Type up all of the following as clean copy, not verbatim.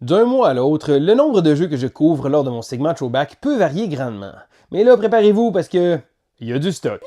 D'un mois à l'autre, le nombre de jeux que je couvre lors de mon segment Throwback peut varier grandement. Mais là, préparez-vous parce que il y a du stock.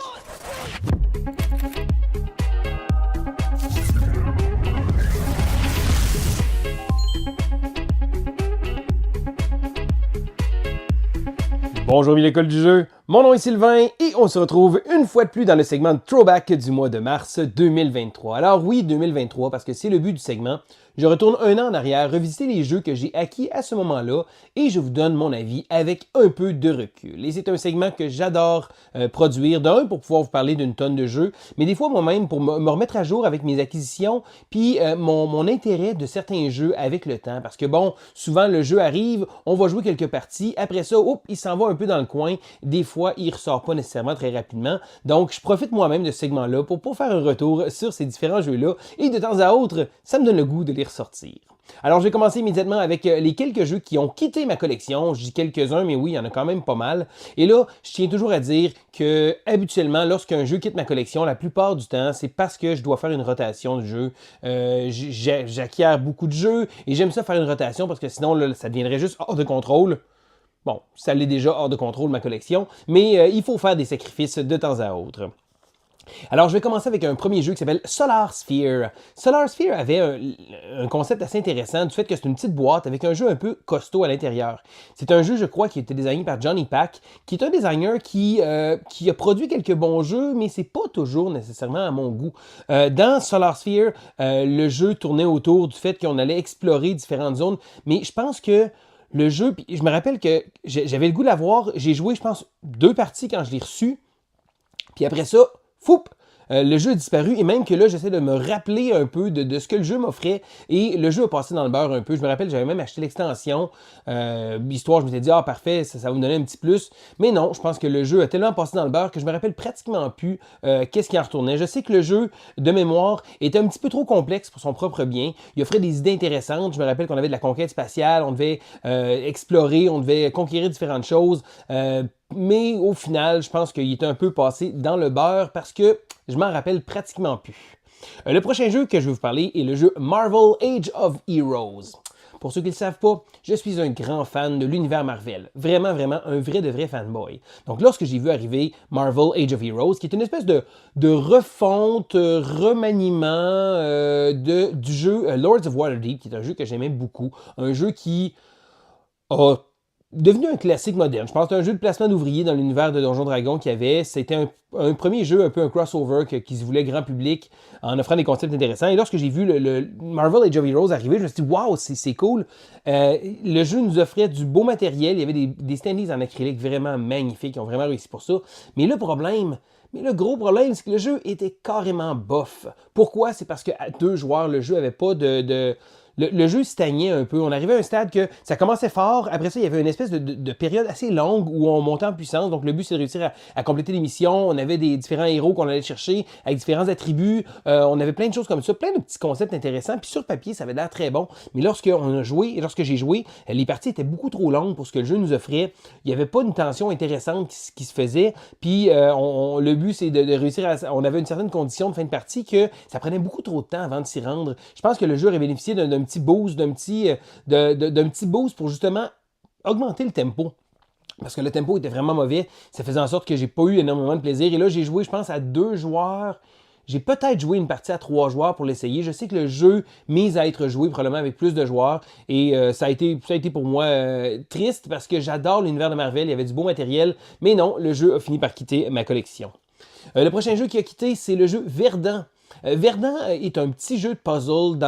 Bonjour, l'école du jeu. Mon nom est Sylvain et on se retrouve une fois de plus dans le segment de Throwback du mois de mars 2023. Alors oui, 2023 parce que c'est le but du segment. Je retourne un an en arrière, revisiter les jeux que j'ai acquis à ce moment-là et je vous donne mon avis avec un peu de recul. Et c'est un segment que j'adore produire, d'un pour pouvoir vous parler d'une tonne de jeux, mais des fois moi-même pour me remettre à jour avec mes acquisitions, puis mon intérêt de certains jeux avec le temps. Parce que bon, souvent le jeu arrive, on va jouer quelques parties, après ça, il s'en va un peu dans le coin. Des fois, il ne ressort pas nécessairement très rapidement. Donc, je profite moi-même de ce segment-là pour faire un retour sur ces différents jeux-là. Et de temps à autre, ça me donne le goût de les ressortir. Alors, je vais commencer immédiatement avec les quelques jeux qui ont quitté ma collection. Je dis quelques-uns, mais oui, il y en a quand même pas mal. Et là, je tiens toujours à dire que, habituellement, lorsqu'un jeu quitte ma collection, la plupart du temps, c'est parce que je dois faire une rotation de jeux. J'acquiers beaucoup de jeux et j'aime ça faire une rotation parce que sinon, là, ça deviendrait juste hors de contrôle. Bon, ça l'est déjà hors de contrôle, ma collection, mais il faut faire des sacrifices de temps à autre. Alors, je vais commencer avec un premier jeu qui s'appelle Solar Sphere. Solar Sphere avait un concept assez intéressant du fait que c'est une petite boîte avec un jeu un peu costaud à l'intérieur. C'est un jeu, je crois, qui a été designé par Johnny Pack, qui est un designer qui a produit quelques bons jeux, mais c'est pas toujours nécessairement à mon goût. Dans Solar Sphere, le jeu tournait autour du fait qu'on allait explorer différentes zones, mais je pense que le jeu, je me rappelle que j'avais le goût de l'avoir. J'ai joué, je pense, 2 parties quand je l'ai reçu. Puis après ça, foup! Le jeu a disparu et même que là, j'essaie de me rappeler un peu de ce que le jeu m'offrait et le jeu a passé dans le beurre un peu. Je me rappelle, j'avais même acheté l'extension, histoire, je m'étais dit, ah parfait, ça va me donner un petit plus. Mais non, je pense que le jeu a tellement passé dans le beurre que je me rappelle pratiquement plus qu'est-ce qui en retournait. Je sais que le jeu, de mémoire, était un petit peu trop complexe pour son propre bien. Il offrait des idées intéressantes. Je me rappelle qu'on avait de la conquête spatiale, on devait explorer, on devait conquérir différentes choses. Mais au final, je pense qu'il était un peu passé dans le beurre parce que je m'en rappelle pratiquement plus. Le prochain jeu que je vais vous parler est le jeu Marvel Age of Heroes. Pour ceux qui ne le savent pas, je suis un grand fan de l'univers Marvel. Vraiment, vraiment un vrai de vrai fanboy. Donc lorsque j'ai vu arriver Marvel Age of Heroes, qui est une espèce de refonte, remaniement du jeu Lords of Waterdeep, qui est un jeu que j'aimais beaucoup, un jeu qui a devenu un classique moderne. Je pense que c'est un jeu de placement d'ouvriers dans l'univers de Donjons Dragons qu'il y avait. C'était un premier jeu, un peu un crossover qui se voulait grand public en offrant des concepts intéressants. Et lorsque j'ai vu le Marvel Age of Heroes arriver, je me suis dit, waouh, c'est cool. Le jeu nous offrait du beau matériel. Il y avait des standees en acrylique vraiment magnifiques. Ils ont vraiment réussi pour ça. Mais le gros problème, c'est que le jeu était carrément bof. Pourquoi? C'est parce qu'à 2 joueurs, le jeu n'avait pas le jeu stagnait un peu. On arrivait à un stade que ça commençait fort. Après ça, il y avait une espèce de période assez longue où on montait en puissance. Donc, le but, c'est de réussir à compléter les missions. On avait des différents héros qu'on allait chercher avec différents attributs. On avait plein de choses comme ça, plein de petits concepts intéressants. Puis sur papier, ça avait l'air très bon. Mais lorsque j'ai joué, les parties étaient beaucoup trop longues pour ce que le jeu nous offrait. Il n'y avait pas une tension intéressante qui se faisait. Puis, le but, c'est de réussir on avait une certaine condition de fin de partie que ça prenait beaucoup trop de temps avant de s'y rendre. Je pense que le jeu aurait bénéficié d'un petit boost, d'un petit boost pour justement augmenter le tempo. Parce que le tempo était vraiment mauvais. Ça faisait en sorte que j'ai pas eu énormément de plaisir. Et là, j'ai joué, je pense, à 2 joueurs. J'ai peut-être joué une partie à 3 joueurs pour l'essayer. Je sais que le jeu mise à être joué probablement avec plus de joueurs. Et ça a été pour moi triste parce que j'adore l'univers de Marvel. Il y avait du beau matériel. Mais non, le jeu a fini par quitter ma collection. Le prochain jeu qui a quitté, c'est le jeu Verdant. Verdant est un petit jeu de puzzle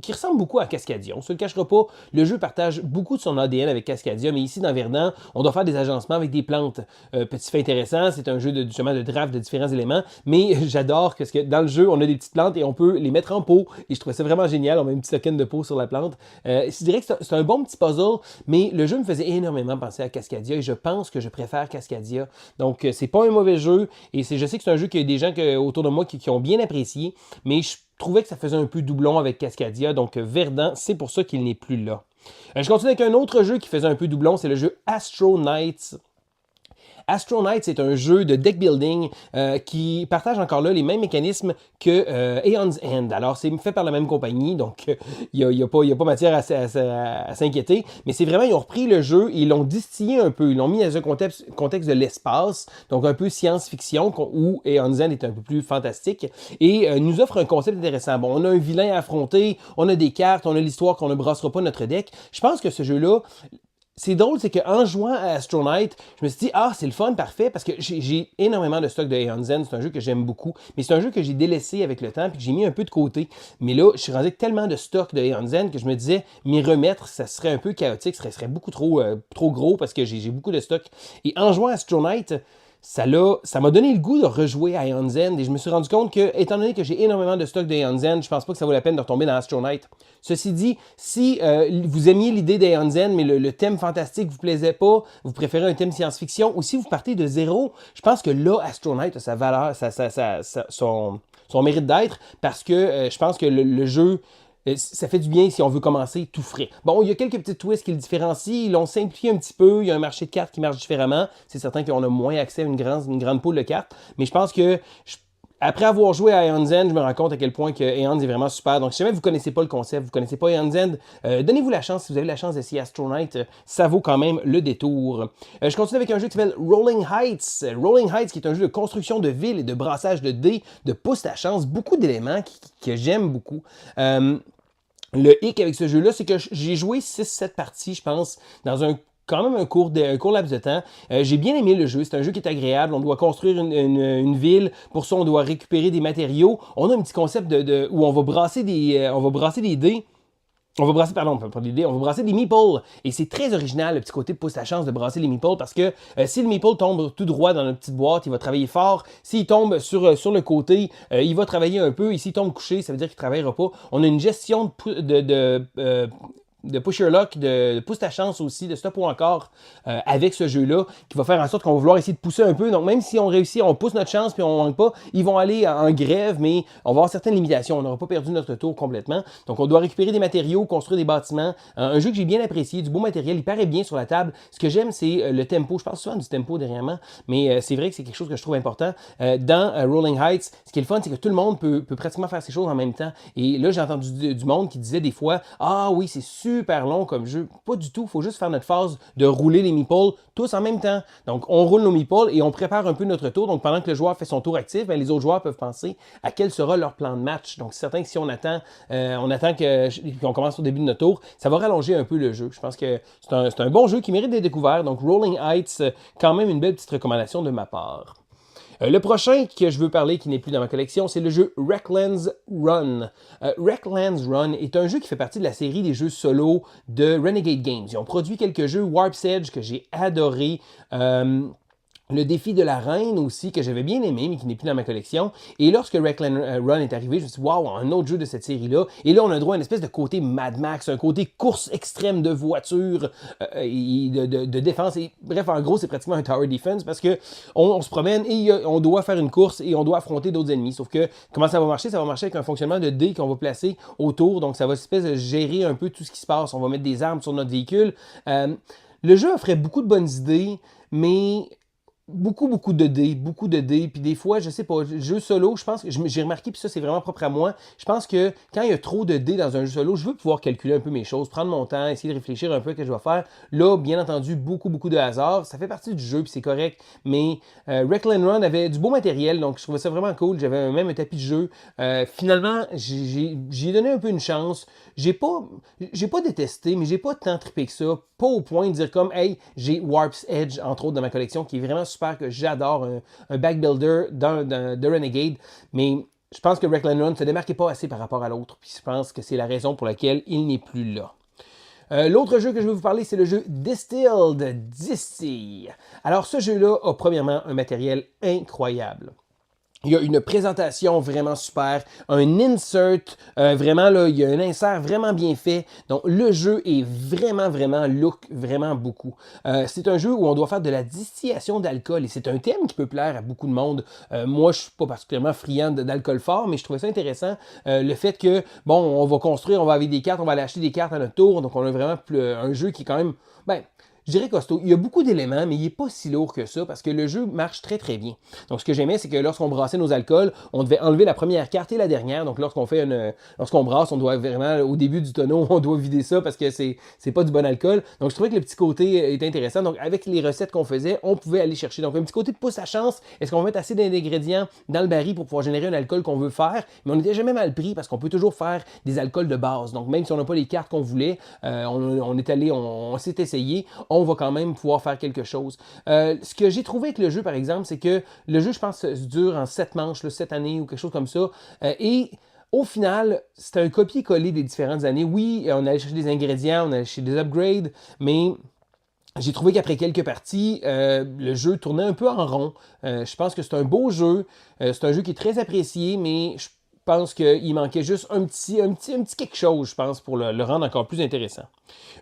qui ressemble beaucoup à Cascadia. On ne se le cachera pas, le jeu partage beaucoup de son ADN avec Cascadia, mais ici dans Verdant, on doit faire des agencements avec des plantes. Petit fait intéressant, c'est un jeu justement de draft de différents éléments, mais j'adore que dans le jeu, on a des petites plantes et on peut les mettre en pot, et je trouvais ça vraiment génial, on met un petit token de pot sur la plante. Je dirais que c'est un bon petit puzzle, mais le jeu me faisait énormément penser à Cascadia, et je pense que je préfère Cascadia. Donc c'est pas un mauvais jeu, et je sais que c'est un jeu qu'il y a des gens autour de moi qui ont bien apprécié, mais je trouvais que ça faisait un peu doublon avec Cascadia, donc Verdant, c'est pour ça qu'il n'est plus là. Je continue avec un autre jeu qui faisait un peu doublon, c'est le jeu Astro Knights. Astronaut, c'est un jeu de deck building qui partage encore là les mêmes mécanismes que Aeon's End. Alors, c'est fait par la même compagnie, donc il n'y a pas matière à s'inquiéter. Mais c'est vraiment, ils ont repris le jeu, ils l'ont distillé un peu, ils l'ont mis dans un contexte de l'espace, donc un peu science-fiction, où Aeon's End est un peu plus fantastique, et nous offre un concept intéressant. Bon, on a un vilain à affronter, on a des cartes, on a l'histoire qu'on ne brassera pas notre deck. Je pense que ce jeu-là, c'est drôle, c'est qu'en jouant à Astronaut, je me suis dit, ah, c'est le fun, parfait, parce que j'ai énormément de stock de Aeon's End, c'est un jeu que j'aime beaucoup, mais c'est un jeu que j'ai délaissé avec le temps, puis que j'ai mis un peu de côté. Mais là, je suis rendu avec tellement de stock de Aeon's End que je me disais, m'y remettre, ça serait un peu chaotique, ça serait beaucoup trop gros, parce que j'ai beaucoup de stock. Et en jouant à Astronaut, ça m'a donné le goût de rejouer à Aeon's End et je me suis rendu compte que, étant donné que j'ai énormément de stock d'Aeon's End, je pense pas que ça vaut la peine de retomber dans Astronaut. Ceci dit, si vous aimiez l'idée d'Aeon's End, mais le thème fantastique vous plaisait pas, vous préférez un thème science-fiction, ou si vous partez de zéro, je pense que là, Astronaut a sa valeur, son mérite d'être, parce que je pense que le jeu ça fait du bien si on veut commencer tout frais. Bon, il y a quelques petites twists qui le différencient. Ils l'ont simplifié un petit peu. Il y a un marché de cartes qui marche différemment. C'est certain qu'on a moins accès à une grande pool de cartes. Mais je pense que après avoir joué à Aeon's End, je me rends compte à quel point que Aeon's est vraiment super. Donc, si jamais vous ne connaissez pas le concept, vous ne connaissez pas Aeon's End, donnez-vous la chance. Si vous avez la chance d'essayer Astronaut, ça vaut quand même le détour. Je continue avec un jeu qui s'appelle Rolling Heights. Rolling Heights, qui est un jeu de construction de villes et de brassage de dés, de pouces à chance. Beaucoup d'éléments que j'aime beaucoup. Le hic avec ce jeu-là, c'est que j'ai joué 6-7 parties, je pense, dans quand même un court laps de temps. J'ai bien aimé le jeu. C'est un jeu qui est agréable. On doit construire une ville. Pour ça, on doit récupérer des matériaux. On a un petit concept où on va brasser des dés. On va brasser, pardon, pas des dés, on va brasser des meeples. Et c'est très original, le petit côté pousse la chance de brasser les meeples, parce que si le meeple tombe tout droit dans notre petite boîte, il va travailler fort. S'il tombe sur le côté, il va travailler un peu. Et s'il tombe couché, ça veut dire qu'il ne travaillera pas. On a une gestion de push your luck, de pousse ta chance aussi, de stop ou encore avec ce jeu-là, qui va faire en sorte qu'on va vouloir essayer de pousser un peu. Donc même si on réussit, on pousse notre chance puis on manque pas, ils vont aller en grève, mais on va avoir certaines limitations. On n'aura pas perdu notre tour complètement. Donc on doit récupérer des matériaux, construire des bâtiments. Un jeu que j'ai bien apprécié, du beau matériel, il paraît bien sur la table. Ce que j'aime, c'est le tempo. Je parle souvent du tempo dernièrement, mais c'est vrai que c'est quelque chose que je trouve important. Dans Rolling Heights, ce qui est le fun, c'est que tout le monde peut pratiquement faire ces choses en même temps. Et là, j'ai entendu du monde qui disait des fois, ah oui, c'est super long comme jeu. Pas du tout. Il faut juste faire notre phase de rouler les meeples tous en même temps. Donc, on roule nos meeples et on prépare un peu notre tour. Donc, pendant que le joueur fait son tour actif, ben, les autres joueurs peuvent penser à quel sera leur plan de match. Donc, c'est certain que si on attend qu'on commence au début de notre tour, ça va rallonger un peu le jeu. Je pense que c'est un bon jeu qui mérite d'être découvert. Donc, Rolling Heights, quand même une belle petite recommandation de ma part. Le prochain que je veux parler, qui n'est plus dans ma collection, c'est le jeu Wrecklands Run. Wrecklands Run est un jeu qui fait partie de la série des jeux solo de Renegade Games. Ils ont produit quelques jeux, Warp's Edge, que j'ai adoré. Le défi de la reine aussi, que j'avais bien aimé, mais qui n'est plus dans ma collection. Et lorsque Wrecklands Run est arrivé, je me suis dit, waouh, un autre jeu de cette série-là. Et là, on a droit à une espèce de côté Mad Max, un côté course extrême de voitures, et de défense. Et, bref, en gros, c'est pratiquement un tower defense parce que on se promène et on doit faire une course et on doit affronter d'autres ennemis. Sauf que, comment ça va marcher? Ça va marcher avec un fonctionnement de dés qu'on va placer autour. Donc, ça va espèce de gérer un peu tout ce qui se passe. On va mettre des armes sur notre véhicule. Le jeu offrait beaucoup de bonnes idées, mais beaucoup de dés, puis des fois, je sais pas, jeu solo, je pense que j'ai remarqué, puis ça c'est vraiment propre à moi, je pense que quand il y a trop de dés dans un jeu solo, je veux pouvoir calculer un peu mes choses, prendre mon temps, essayer de réfléchir un peu à ce que je vais faire. Là, bien entendu, beaucoup de hasard, ça fait partie du jeu, puis c'est correct, mais Wrecklands Run avait du beau matériel, donc je trouvais ça vraiment cool, j'avais même un tapis de jeu. Finalement, j'ai donné un peu une chance, j'ai pas détesté, mais j'ai pas tant trippé que ça, pas au point de dire comme, hey, j'ai Warp's Edge, entre autres, dans ma collection, qui est vraiment super, que j'adore, un backbuilder de Renegade, mais je pense que Wrecklands Run ne se démarquait pas assez par rapport à l'autre, puis je pense que c'est la raison pour laquelle il n'est plus là. L'autre jeu que je vais vous parler, c'est le jeu Distill. Alors, ce jeu-là a premièrement un matériel incroyable. Il y a une présentation vraiment super, un insert, vraiment là, il y a un insert vraiment bien fait. Donc le jeu est vraiment look vraiment beaucoup. C'est un jeu où on doit faire de la distillation d'alcool et c'est un thème qui peut plaire à beaucoup de monde. Moi, je suis pas particulièrement friand d'alcool fort, mais je trouvais ça intéressant. Le fait que, bon, on va construire, on va avoir des cartes, on va aller acheter des cartes à notre tour. Donc on a vraiment un jeu qui est quand même, ben, je dirais costaud. Il y a beaucoup d'éléments, mais il n'est pas si lourd que ça parce que le jeu marche très très bien. Donc ce que j'aimais, c'est que lorsqu'on brassait nos alcools, on devait enlever la première carte et la dernière. Donc lorsqu'on brasse, on doit vraiment, au début du tonneau, on doit vider ça parce que c'est pas du bon alcool. Donc je trouvais que le petit côté était intéressant. Donc avec les recettes qu'on faisait, on pouvait aller chercher. Donc un petit côté de pouce à chance. Est-ce qu'on va mettre assez d'ingrédients dans le baril pour pouvoir générer un alcool qu'on veut faire? Mais on n'était jamais mal pris parce qu'on peut toujours faire des alcools de base. Donc même si on n'a pas les cartes qu'on voulait, on s'est essayé, on va quand même pouvoir faire quelque chose. Ce que j'ai trouvé avec le jeu, par exemple, c'est que le jeu, je pense, se dure en 7 manches, 7 années ou quelque chose comme ça. Et au final, c'était un copier-coller des différentes années. Oui, on allait chercher des ingrédients, on allait chercher des upgrades, mais j'ai trouvé qu'après quelques parties, le jeu tournait un peu en rond. Je pense que c'est un beau jeu. C'est un jeu qui est très apprécié, mais je pense qu'il manquait juste un petit quelque chose, je pense, pour le rendre encore plus intéressant.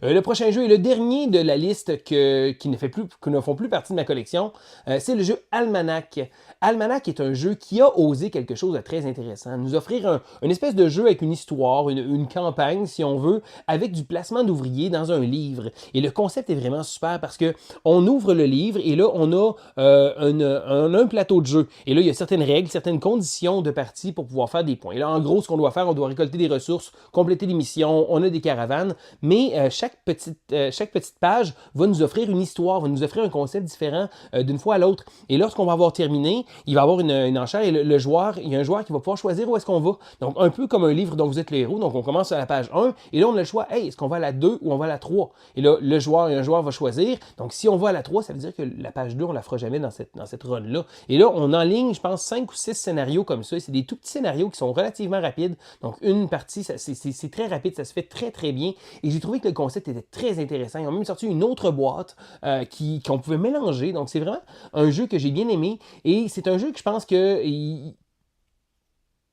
Le prochain jeu est le dernier de la liste qui ne font plus partie de ma collection. C'est le jeu Almanac. Almanac est un jeu qui a osé quelque chose de très intéressant. Nous offrir une espèce de jeu avec une histoire, une campagne, si on veut, avec du placement d'ouvriers dans un livre. Et le concept est vraiment super parce que on ouvre le livre et là, on a un plateau de jeu. Et là, il y a certaines règles, certaines conditions de partie pour pouvoir faire des points. Et là, en gros, ce qu'on doit faire, on doit récolter des ressources, compléter des missions, on a des caravanes, mais chaque petite page va nous offrir une histoire, va nous offrir un concept différent d'une fois à l'autre. Et lorsqu'on va avoir terminé, il va y avoir une enchère et il y a un joueur qui va pouvoir choisir où est-ce qu'on va. Donc, un peu comme un livre dont vous êtes le héros. Donc, on commence à la page 1 et là, on a le choix. Hey, est-ce qu'on va à la 2 ou on va à la 3? Et là, un joueur va choisir. Donc, si on va à la 3, ça veut dire que la page 2, on ne la fera jamais dans cette run-là. Et là, on enligne, je pense, 5 ou 6 scénarios comme ça. C'est des tout petits scénarios qui sont relativement rapides. Donc, une partie, c'est très rapide, ça se fait très, très bien. Et j'ai trouvé que le concept était très intéressant. Ils ont même sorti une autre boîte qu'on pouvait mélanger. Donc, c'est vraiment un jeu que j'ai bien aimé. Et c'est un jeu que je pense que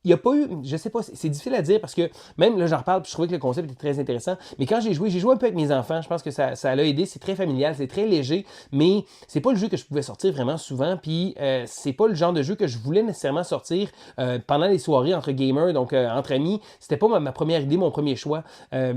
il n'y a pas eu, je sais pas, c'est difficile à dire parce que même là, j'en reparle, puis je trouvais que le concept était très intéressant. Mais quand j'ai joué un peu avec mes enfants. Je pense que ça l'a aidé. C'est très familial, c'est très léger, mais c'est pas le jeu que je pouvais sortir vraiment souvent. Puis c'est pas le genre de jeu que je voulais nécessairement sortir pendant les soirées entre gamers, donc entre amis. C'était pas ma première idée, mon premier choix.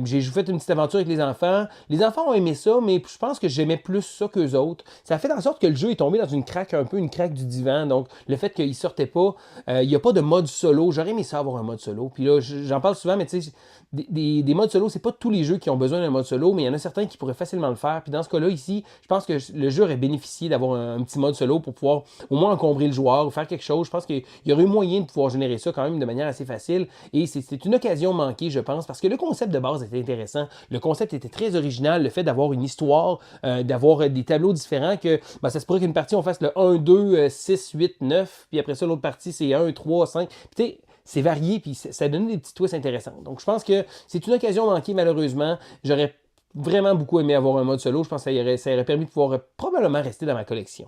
J'ai fait une petite aventure avec les enfants. Les enfants ont aimé ça, mais je pense que j'aimais plus ça qu'eux autres. Ça a fait en sorte que le jeu est tombé dans une craque, un peu une craque du divan. Donc le fait qu'il sortait pas, il n'y a pas de mode solo. J'aurais aimé ça avoir un mode solo. Puis là, j'en parle souvent, mais tu sais, des modes solo, c'est pas tous les jeux qui ont besoin d'un mode solo, mais il y en a certains qui pourraient facilement le faire. Puis dans ce cas-là, ici, je pense que le jeu aurait bénéficié d'avoir un petit mode solo pour pouvoir au moins encombrer le joueur ou faire quelque chose. Je pense qu'il y aurait eu moyen de pouvoir générer ça quand même de manière assez facile. Et c'est une occasion manquée, je pense, parce que le concept de base était intéressant. Le concept était très original. Le fait d'avoir une histoire, d'avoir des tableaux différents, que ben, ça se pourrait qu'une partie, on fasse le 1, 2, 6, 8, 9, puis après ça, l'autre partie, c'est 1, 3, 5. Puis tu sais, c'est varié, puis ça donne des petits twists intéressants. Donc, je pense que c'est une occasion manquée, malheureusement. J'aurais vraiment beaucoup aimé avoir un mode solo. Je pense que ça aurait permis de pouvoir probablement rester dans ma collection.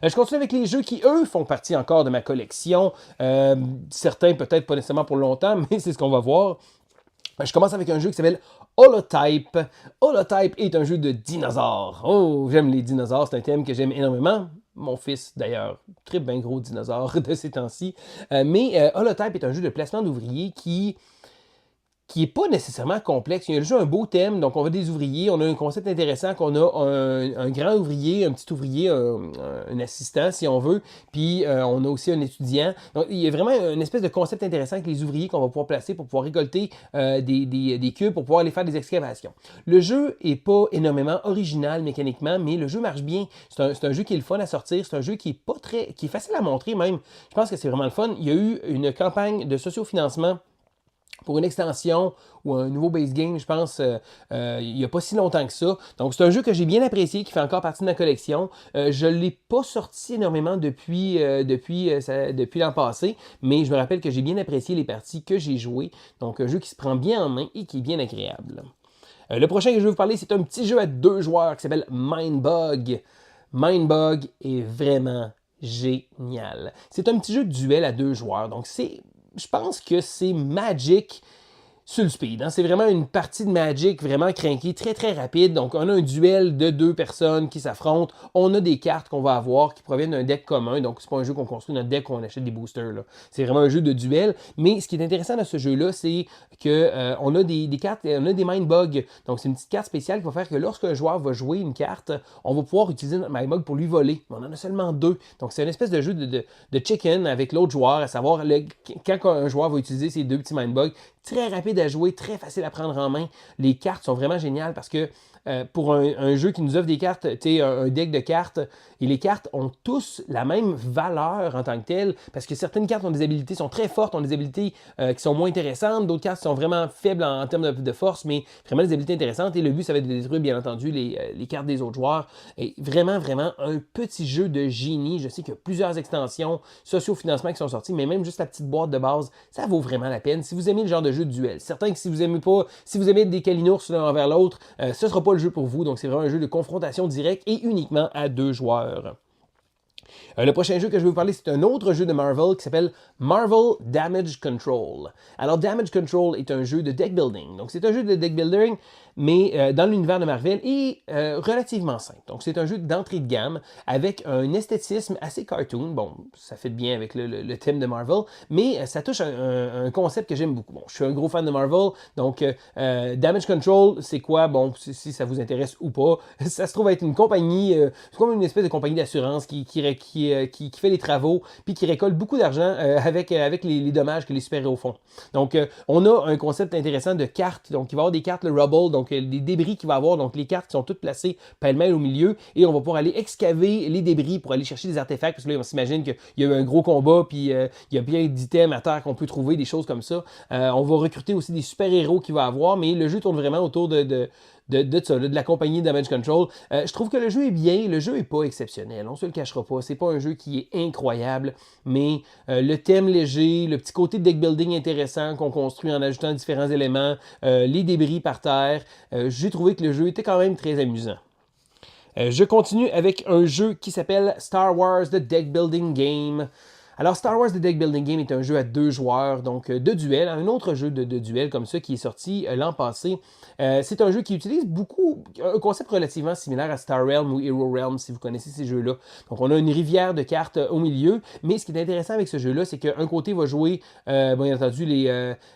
Je continue avec les jeux qui, eux, font partie encore de ma collection. Certains, peut-être pas nécessairement pour longtemps, mais c'est ce qu'on va voir. Je commence avec un jeu qui s'appelle Holotype. Holotype est un jeu de dinosaures. Oh, j'aime les dinosaures, c'est un thème que j'aime énormément. Mon fils, d'ailleurs, très bien gros dinosaure de ces temps-ci. Mais Holotype est un jeu de placement d'ouvriers qui n'est pas nécessairement complexe. Il y a déjà un beau thème, donc on a des ouvriers, on a un concept intéressant, qu'on a un grand ouvrier, un petit ouvrier, un assistant si on veut, puis on a aussi un étudiant. Donc il y a vraiment une espèce de concept intéressant avec les ouvriers qu'on va pouvoir placer pour pouvoir récolter des cubes, pour pouvoir aller faire des excavations. Le jeu n'est pas énormément original mécaniquement, mais le jeu marche bien. C'est un jeu qui est le fun à sortir, c'est un jeu qui est facile à montrer même. Je pense que c'est vraiment le fun. Il y a eu une campagne de sociofinancement pour une extension ou un nouveau base game, je pense, il n'y a pas si longtemps que ça. Donc, c'est un jeu que j'ai bien apprécié, qui fait encore partie de ma collection. Je ne l'ai pas sorti énormément depuis l'an passé, mais je me rappelle que j'ai bien apprécié les parties que j'ai jouées. Donc, un jeu qui se prend bien en main et qui est bien agréable. Le prochain que je vais vous parler, c'est un petit jeu à 2 joueurs qui s'appelle Mindbug. Mindbug est vraiment génial. C'est un petit jeu de duel à 2 joueurs. Donc, je pense que c'est Magic sur le speed. Hein. C'est vraiment une partie de Magic vraiment craquée, très très rapide. Donc on a un duel de 2 personnes qui s'affrontent. On a des cartes qu'on va avoir qui proviennent d'un deck commun. Donc c'est pas un jeu qu'on construit notre deck, qu'on achète des boosters. C'est vraiment un jeu de duel. Mais ce qui est intéressant dans ce jeu-là, c'est que on a des cartes, on a des Mind Bugs. Donc c'est une petite carte spéciale qui va faire que lorsqu'un joueur va jouer une carte, on va pouvoir utiliser notre Mind Bug pour lui voler. On en a seulement 2. Donc c'est une espèce de jeu de chicken avec l'autre joueur, à savoir quand un joueur va utiliser ces 2 petits Mind Bugs, très rapide à jouer, très facile à prendre en main. Les cartes sont vraiment géniales parce que pour un jeu qui nous offre des cartes, un deck de cartes, et les cartes ont tous la même valeur en tant que telle, parce que certaines cartes ont des habilités, sont très fortes, ont des habilités qui sont moins intéressantes, d'autres cartes sont vraiment faibles en termes de force, mais vraiment des habilités intéressantes, et le but, ça va être de détruire, bien entendu, les cartes des autres joueurs. Et vraiment, vraiment, un petit jeu de génie. Je sais qu'il y a plusieurs extensions, socio-financement qui sont sorties, mais même juste la petite boîte de base, ça vaut vraiment la peine. Si vous aimez le genre de jeu de duel, certain que si vous aimez pas, si vous aimez des calinours l'un envers l'autre, ce sera pas le jeu pour vous. Donc c'est vraiment un jeu de confrontation directe et uniquement à 2 joueurs. Le prochain jeu que je vais vous parler, c'est un autre jeu de Marvel qui s'appelle Marvel Damage Control. Alors, Damage Control est un jeu de deck building. Donc, c'est un jeu de deck building, mais dans l'univers de Marvel et relativement simple. Donc, c'est un jeu d'entrée de gamme avec un esthétisme assez cartoon. Bon, ça fait bien avec le thème de Marvel, mais ça touche un concept que j'aime beaucoup. Bon, je suis un gros fan de Marvel, donc Damage Control, c'est quoi? Bon, si ça vous intéresse ou pas, ça se trouve être une compagnie, c'est comme une espèce de compagnie d'assurance qui fait les travaux, puis qui récolte beaucoup d'argent avec les dommages que les super-héros font. Donc, on a un concept intéressant de cartes. Donc, il va y avoir des cartes, le rubble, donc des débris qu'il va y avoir. Donc, les cartes qui sont toutes placées pêle-mêle au milieu, et on va pouvoir aller excaver les débris pour aller chercher des artefacts, parce que là, on s'imagine qu'il y a eu un gros combat, puis il y a plein d'items à terre qu'on peut trouver, des choses comme ça. On va recruter aussi des super-héros qu'il va avoir, mais le jeu tourne vraiment autour de la compagnie Damage Control. Je trouve que le jeu est bien, le jeu n'est pas exceptionnel, on se le cachera pas, c'est pas un jeu qui est incroyable, mais le thème léger, le petit côté de deck building intéressant qu'on construit en ajoutant différents éléments, les débris par terre, j'ai trouvé que le jeu était quand même très amusant. Je continue avec un jeu qui s'appelle Star Wars The Deck Building Game. Alors, Star Wars The Deck Building Game est un jeu à 2 joueurs, donc de duel, un autre jeu de duel comme ça qui est sorti l'an passé. C'est un jeu qui utilise beaucoup, un concept relativement similaire à Star Realm ou Hero Realm, si vous connaissez ces jeux-là. Donc, on a une rivière de cartes au milieu, mais ce qui est intéressant avec ce jeu-là, c'est qu'un côté va jouer, bien entendu,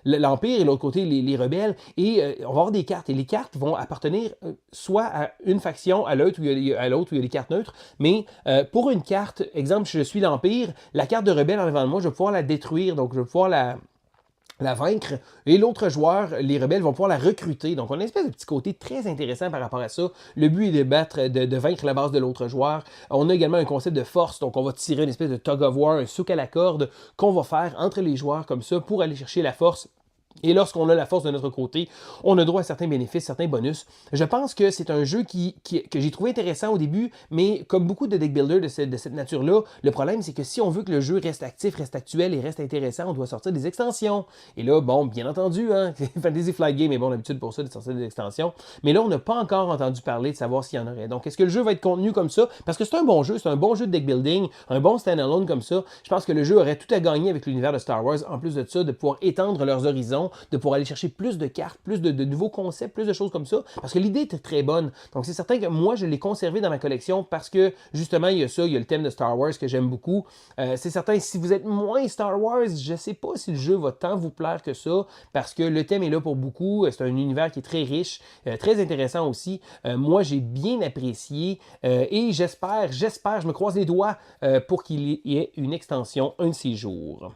l'Empire et l'autre côté, les rebelles, et on va avoir des cartes, et les cartes vont appartenir soit à une faction, à l'autre où il y a des cartes neutres, mais pour une carte, exemple, je suis l'Empire, la carte de rebelle en avant de moi, je vais pouvoir la détruire, donc je vais pouvoir la vaincre, et l'autre joueur, les rebelles, vont pouvoir la recruter. Donc, on a une espèce de petit côté très intéressant par rapport à ça. Le but est de vaincre la base de l'autre joueur. On a également un concept de force, donc on va tirer une espèce de tug of war, un souk à la corde, qu'on va faire entre les joueurs comme ça pour aller chercher la force. Et lorsqu'on a la force de notre côté, on a droit à certains bénéfices, certains bonus. Je pense que c'est un jeu que j'ai trouvé intéressant au début, mais comme beaucoup de deck builders de cette nature-là, le problème c'est que si on veut que le jeu reste actif, reste actuel et reste intéressant, on doit sortir des extensions. Et là, bon, bien entendu, hein, Fantasy Flight Game est bon d'habitude pour ça, de sortir des extensions. Mais là, on n'a pas encore entendu parler de savoir s'il y en aurait. Donc, est-ce que le jeu va être contenu comme ça? Parce que c'est un bon jeu de deck building, un bon standalone comme ça. Je pense que le jeu aurait tout à gagner avec l'univers de Star Wars, en plus de ça, de pouvoir étendre leurs horizons, de pouvoir aller chercher plus de cartes, plus de nouveaux concepts, plus de choses comme ça, parce que l'idée était très bonne. Donc c'est certain que moi, je l'ai conservé dans ma collection parce que, justement, il y a ça, il y a le thème de Star Wars que j'aime beaucoup. C'est certain, si vous êtes moins Star Wars, je sais pas si le jeu va tant vous plaire que ça, parce que le thème est là pour beaucoup, c'est un univers qui est très riche, très intéressant aussi. Moi, j'ai bien apprécié, et j'espère, je me croise les doigts pour qu'il y ait une extension un de ces jours.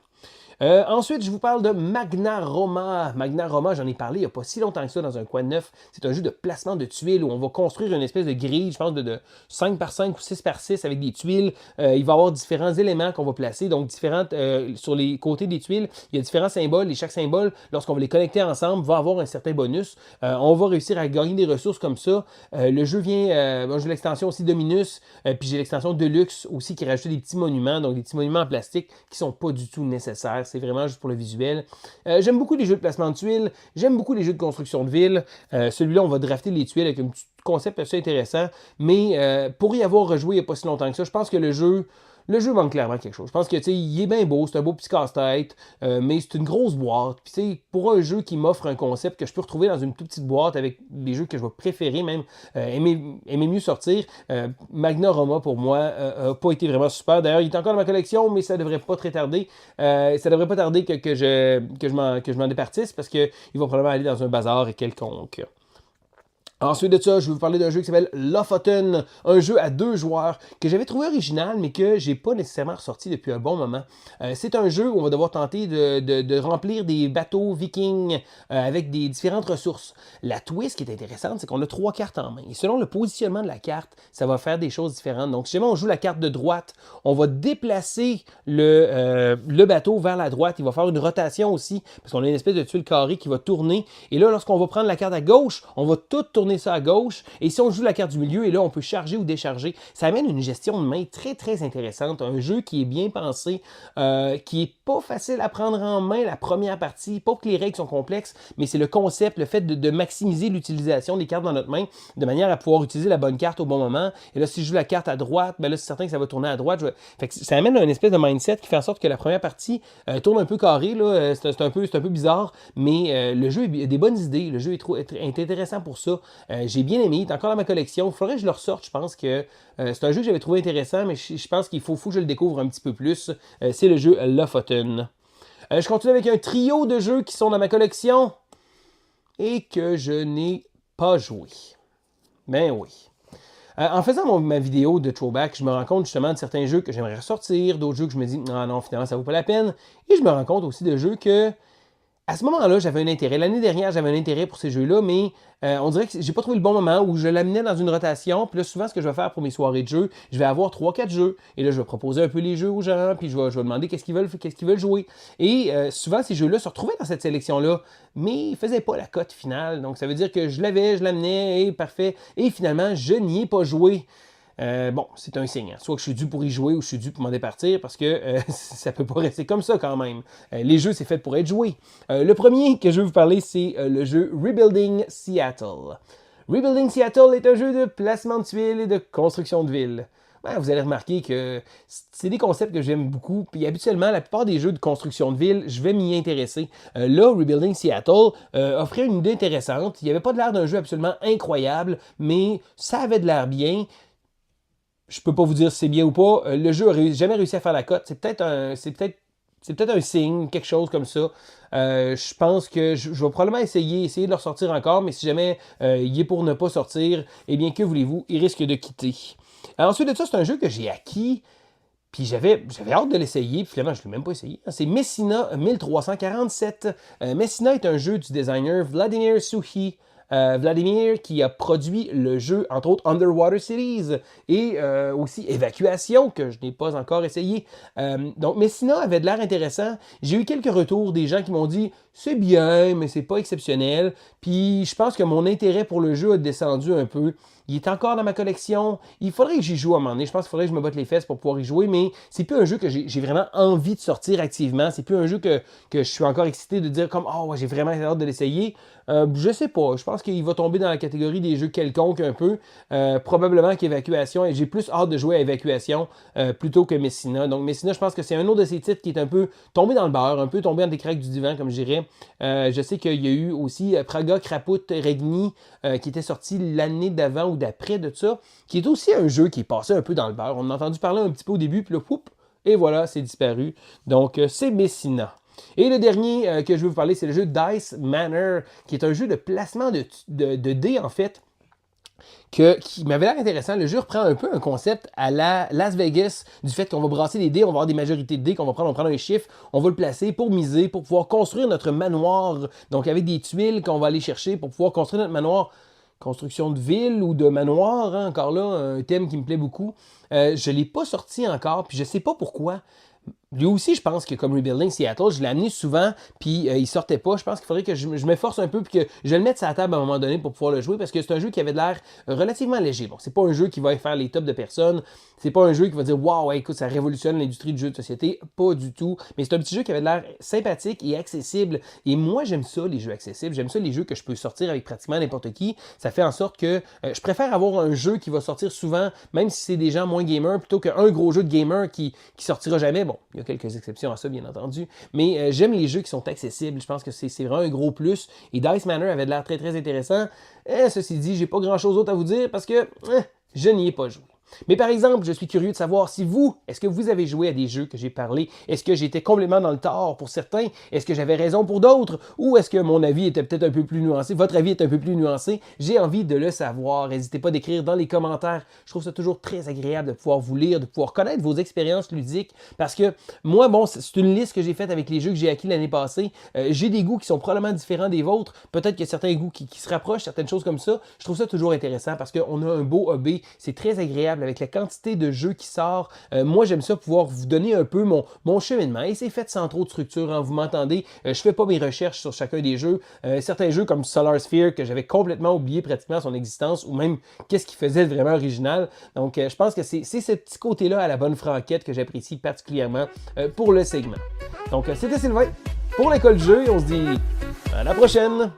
Ensuite, je vous parle de Magna Roma. Magna Roma, j'en ai parlé il n'y a pas si longtemps que ça dans un coin de neuf. C'est un jeu de placement de tuiles où on va construire une espèce de grille, je pense de 5 par 5 ou 6 par 6 avec des tuiles. Il va y avoir différents éléments qu'on va placer, donc différentes sur les côtés des tuiles, il y a différents symboles et chaque symbole, lorsqu'on va les connecter ensemble, va avoir un certain bonus. On va réussir à gagner des ressources comme ça. Le jeu vient, j'ai l'extension aussi Dominus, puis j'ai l'extension Deluxe aussi qui rajoute des petits monuments, donc des petits monuments en plastique qui sont pas du tout nécessaires. C'est vraiment juste pour le visuel. J'aime beaucoup les jeux de placement de tuiles. J'aime beaucoup les jeux de construction de ville. Celui-là, on va drafter les tuiles avec un petit concept assez intéressant. Mais pour y avoir rejoué il n'y a pas si longtemps que ça, je pense que le jeu le jeu manque clairement quelque chose. Je pense que, tu sais, il est bien beau, c'est un beau petit casse-tête, mais c'est une grosse boîte. Puis, tu sais, pour un jeu qui m'offre un concept que je peux retrouver dans une toute petite boîte avec des jeux que je vais préférer, même aimer mieux sortir, Magna Roma, pour moi, n'a pas été vraiment super. D'ailleurs, il est encore dans ma collection, mais ça devrait pas très tarder. Ça devrait pas tarder que je m'en départisse parce qu'il va probablement aller dans un bazar quelconque. Ensuite de ça, je vais vous parler d'un jeu qui s'appelle Lofoten, un jeu à 2 joueurs que j'avais trouvé original, mais que j'ai pas nécessairement ressorti depuis un bon moment. C'est un jeu où on va devoir tenter de remplir des bateaux vikings avec des différentes ressources. La twist qui est intéressante, c'est qu'on a 3 cartes en main. Et selon le positionnement de la carte, ça va faire des choses différentes. Donc, si jamais on joue la carte de droite, on va déplacer le bateau vers la droite. Il va faire une rotation aussi, parce qu'on a une espèce de tuile carrée qui va tourner. Et là, lorsqu'on va prendre la carte à gauche, on va tout tourner ça à gauche. Et si on joue la carte du milieu, et là, on peut charger ou décharger. Ça amène une gestion de main très, très intéressante. Un jeu qui est bien pensé, qui est pas facile à prendre en main la première partie. Pas que les règles sont complexes, mais c'est le concept, le fait de maximiser l'utilisation des cartes dans notre main, de manière à pouvoir utiliser la bonne carte au bon moment. Et là, si je joue la carte à droite, ben là, c'est certain que ça va tourner à droite. Fait que ça amène une espèce de mindset qui fait en sorte que la première partie tourne un peu carré. Là. C'est un peu bizarre, mais le jeu a des bonnes idées. Le jeu est intéressant pour ça. J'ai bien aimé, il est encore dans ma collection. Il faudrait que je le ressorte. Je pense que c'est un jeu que j'avais trouvé intéressant, mais je pense qu'il faut que je le découvre un petit peu plus. C'est le jeu Lofoten. Je continue avec un trio de jeux qui sont dans ma collection et que je n'ai pas joué. Ben oui. En faisant ma vidéo de throwback, je me rends compte justement de certains jeux que j'aimerais ressortir, d'autres jeux que je me dis « Ah non, finalement, ça vaut pas la peine ». Et je me rends compte aussi de jeux que à ce moment-là, j'avais un intérêt. L'année dernière, j'avais un intérêt pour ces jeux-là, mais on dirait que j'ai pas trouvé le bon moment où je l'amenais dans une rotation. Puis là, souvent, ce que je vais faire pour mes soirées de jeux, je vais avoir 3-4 jeux. Et là, je vais proposer un peu les jeux aux gens, puis je vais demander qu'est-ce qu'ils veulent jouer. Et souvent, ces jeux-là se retrouvaient dans cette sélection-là, mais ils ne faisaient pas la cote finale. Donc, ça veut dire que je l'amenais, et parfait. Et finalement, je n'y ai pas joué. Bon, c'est un signe. Hein. Soit que je suis dû pour y jouer ou je suis dû pour m'en départir parce que ça peut pas rester comme ça quand même. Les jeux, c'est fait pour être joué. Le premier que je vais vous parler, c'est le jeu Rebuilding Seattle. Rebuilding Seattle est un jeu de placement de tuiles et de construction de villes. Ben, vous allez remarquer que c'est des concepts que j'aime beaucoup. Puis habituellement, la plupart des jeux de construction de ville, je vais m'y intéresser. Là, Rebuilding Seattle offrait une idée intéressante. Il n'y avait pas de l'air d'un jeu absolument incroyable, mais ça avait de l'air bien. Je peux pas vous dire si c'est bien ou pas. Le jeu n'a jamais réussi à faire la cote. C'est peut-être un signe, quelque chose comme ça. Je pense que je vais probablement essayer de le ressortir encore, mais si jamais il est pour ne pas sortir, eh bien, que voulez-vous, il risque de quitter. Ensuite de ça, c'est un jeu que j'ai acquis, puis j'avais hâte de l'essayer, puis finalement, je ne l'ai même pas essayé. C'est Messina 1347. Messina est un jeu du designer Vladimir Suchy. Vladimir qui a produit le jeu, entre autres Underwater Cities et aussi Évacuation, que je n'ai pas encore essayé. Donc Messina avait de l'air intéressant. J'ai eu quelques retours des gens qui m'ont dit c'est bien, mais c'est pas exceptionnel. Puis je pense que mon intérêt pour le jeu a descendu un peu. Il est encore dans ma collection. Il faudrait que j'y joue à un moment donné. Je pense qu'il faudrait que je me batte les fesses pour pouvoir y jouer, mais c'est plus un jeu que j'ai vraiment envie de sortir activement. C'est plus un jeu que je suis encore excité de dire comme « Oh, ouais, j'ai vraiment hâte de l'essayer ». Je sais pas. Je pense qu'il va tomber dans la catégorie des jeux quelconques un peu. Probablement qu'Évacuation. Et j'ai plus hâte de jouer à Évacuation plutôt que Messina. Donc Messina, je pense que c'est un autre de ces titres qui est un peu tombé dans le beurre, un peu tombé dans des craques du divan, comme je dirais. Je sais qu'il y a eu aussi Praga Kraput Regni qui était sorti l'année d'avant ou d'après de ça, qui est aussi un jeu qui est passé un peu dans le beurre. On en a entendu parler un petit peu au début, puis là, poup, et voilà, c'est disparu. Donc, c'est Messina. Et le dernier que je vais vous parler, c'est le jeu Dice Manor, qui est un jeu de placement de dés, en fait, qui m'avait l'air intéressant. Le jeu reprend un peu un concept à la Las Vegas, du fait qu'on va brasser des dés, on va avoir des majorités de dés qu'on va prendre un chiffre, on va le placer pour miser, pour pouvoir construire notre manoir. Donc, avec des tuiles qu'on va aller chercher pour pouvoir construire notre manoir. Construction de ville ou de manoir, hein, encore là, un thème qui me plaît beaucoup. Je ne l'ai pas sorti encore, puis je ne sais pas pourquoi. Lui aussi, je pense que comme Rebuilding Seattle, je l'ai amené souvent, puis il sortait pas. Je pense qu'il faudrait que je m'efforce un peu, puis que je le mette sur la table à un moment donné pour pouvoir le jouer, parce que c'est un jeu qui avait de l'air relativement léger. Bon, c'est pas un jeu qui va faire les tops de personnes, c'est pas un jeu qui va dire waouh, écoute, ça révolutionne l'industrie du jeu de société, pas du tout. Mais c'est un petit jeu qui avait de l'air sympathique et accessible. Et moi, j'aime ça, les jeux accessibles. J'aime ça, les jeux que je peux sortir avec pratiquement n'importe qui. Ça fait en sorte que je préfère avoir un jeu qui va sortir souvent, même si c'est des gens moins gamers, plutôt qu'un gros jeu de gamer qui sortira jamais. Bon, il y a quelques exceptions à ça, bien entendu. Mais j'aime les jeux qui sont accessibles. Je pense que c'est vraiment un gros plus. Et Dice Manor avait de l'air très, très intéressant. Ceci dit, j'ai pas grand-chose d'autre à vous dire parce que je n'y ai pas joué. Mais par exemple, je suis curieux de savoir si vous, est-ce que vous avez joué à des jeux que j'ai parlé? Est-ce que j'étais complètement dans le tort pour certains? Est-ce que j'avais raison pour d'autres? Ou est-ce que mon avis était peut-être un peu plus nuancé? Votre avis est un peu plus nuancé? J'ai envie de le savoir. N'hésitez pas d'écrire dans les commentaires. Je trouve ça toujours très agréable de pouvoir vous lire, de pouvoir connaître vos expériences ludiques. Parce que moi, bon, c'est une liste que j'ai faite avec les jeux que j'ai acquis l'année passée. J'ai des goûts qui sont probablement différents des vôtres. Peut-être qu'il y a certains goûts qui se rapprochent, certaines choses comme ça. Je trouve ça toujours intéressant parce qu'on a un beau hobby. C'est très agréable avec la quantité de jeux qui sort. Moi, j'aime ça pouvoir vous donner un peu mon cheminement. Et c'est fait sans trop de structure, hein, vous m'entendez. Je fais pas mes recherches sur chacun des jeux. Certains jeux comme Solar Sphere, que j'avais complètement oublié pratiquement son existence, ou même qu'est-ce qui faisait vraiment original. Donc, je pense que c'est ce petit côté-là à la bonne franquette que j'apprécie particulièrement pour le segment. Donc, c'était Sylvain pour l'école du jeu et on se dit à la prochaine!